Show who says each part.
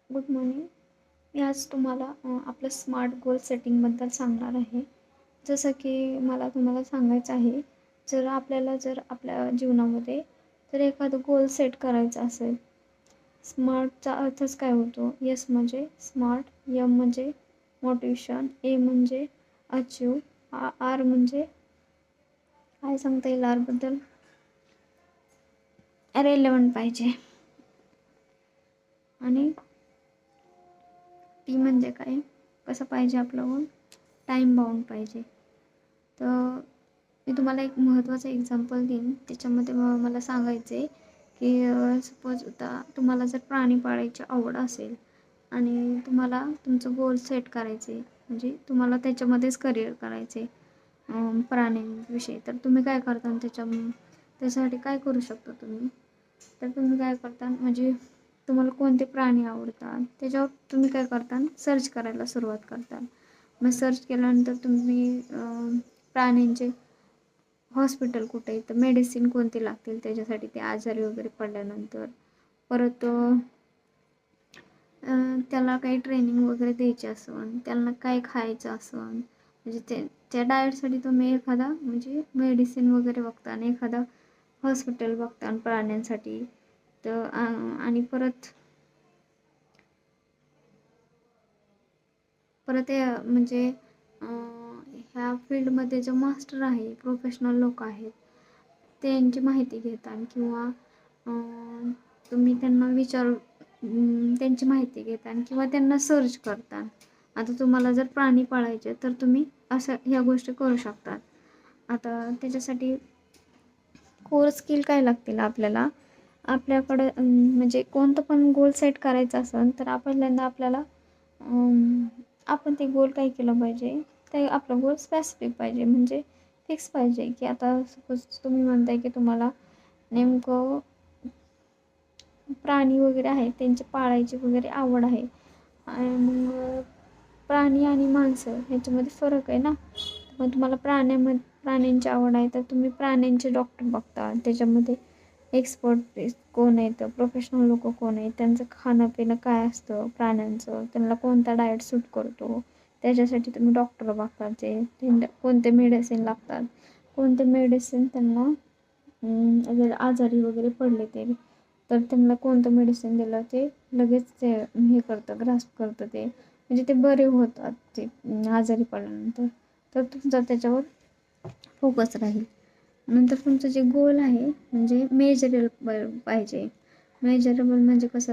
Speaker 1: Good morning. मी आज तुम्हाला आपलं स्मार्ट गोल सेटिंगबद्दल सांगणार आहे. जसं की मला तुम्हाला सांगायचं आहे, जर आपल्या जीवनामध्ये जर एखादं गोल सेट करायचं असेल, स्मार्टचा अर्थच काय होतो? एस म्हणजे स्मार्ट, एम म्हणजे मोटिवेशन, ए म्हणजे अचीव, आर म्हणजे काय सांगता येईल आरबद्दल? रेलेवंट पाहिजे. आणि टी म्हणजे काय? कसं पाहिजे आपलं गोल? टाईम बाउंड पाहिजे. तर मी तुम्हाला एक महत्त्वाचं एक्झाम्पल देईन. त्याच्यामध्ये मला सांगायचं आहे, की सपोज आता तुम्हाला जर प्राणी पाळायची आवड असेल आणि तुम्हाला तुमचं गोल सेट करायचं आहे, म्हणजे तुम्हाला त्याच्यामध्येच करिअर करायचं आहे प्राण्यांविषयी. तर तुम्ही काय करता त्याच्यासाठी काय करू शकता तुम्ही? तर तुम्ही काय करता, म्हणजे तुम्हाला कोणते प्राणी आवडतात त्याच्यावर तुम्ही काय करता, सर्च करायला सुरुवात करता. मग सर्च केल्यानंतर तुम्ही प्राण्यांचे हॉस्पिटल कुठे आहे, तर मेडिसिन कोणते लागतील त्याच्यासाठी, ते आजारी वगैरे पडल्यानंतर. परत त्याला काही ट्रेनिंग वगैरे द्यायची असेल, त्यांना काय खायचं असेल, म्हणजे त्या डाएटसाठी तुम्ही एखादा म्हणजे मेडिसिन वगैरे बघता आणि एखादा हॉस्पिटल बघता आणि प्राण्यांसाठी. तर आणि परत म्हणजे ह्या फील्डमध्ये जो मास्टर आहे, प्रोफेशनल लोक आहेत, त्यांची माहिती घेता किंवा तुम्ही त्यांना त्यांची माहिती घेता किंवा त्यांना सर्च करता. आता तुम्हाला जर प्राणी पाळायचे तर तुम्ही असं ह्या गोष्टी करू शकतात. आता त्याच्यासाठी कोर स्किल काय लागतील आपल्याला? आपल्याकडं म्हणजे कोणतं पण गोल सेट करायचं असेल तर आपल्याला आपण ते गोल काय केलं पाहिजे, ते आपलं गोल स्पेसिफिक पाहिजे, म्हणजे फिक्स पाहिजे. की आता सपोज तुम्ही म्हणताय की तुम्हाला नेमकं प्राणी वगैरे आहेत त्यांची पाळायची वगैरे आवड आहे, आणि मग प्राणी आणि माणसं ह्याच्यामध्ये फरक आहे ना. मग तुम्हाला प्राण्यांची आवड आहे तर तुम्ही प्राण्यांचे डॉक्टर बघता, त्याच्यामध्ये एक्सपर्ट कोण आहेत, प्रोफेशनल लोक कोण आहेत, त्यांचं खाणं पिणं काय असतं प्राण्यांचं, त्यांना कोणता डाएट सूट करतो, त्याच्यासाठी तुम्ही डॉक्टर बघता. कोणते मेडिसिन लागतात, कोणते मेडिसिन त्यांना जर आजारी वगैरे पडले तर त्यांना कोणतं मेडिसिन दिलं ते लगेच ते हे करतं, ग्रास्प करतं, ते म्हणजे ते बरे होतात ते आजारी पडल्यानंतर. तर तुमचा त्याच्यावर फोकस राहील. नंतर तुमचं जे गोल आहे म्हणजे मेजरेबल पाहिजे. मेजरेबल म्हणजे कसं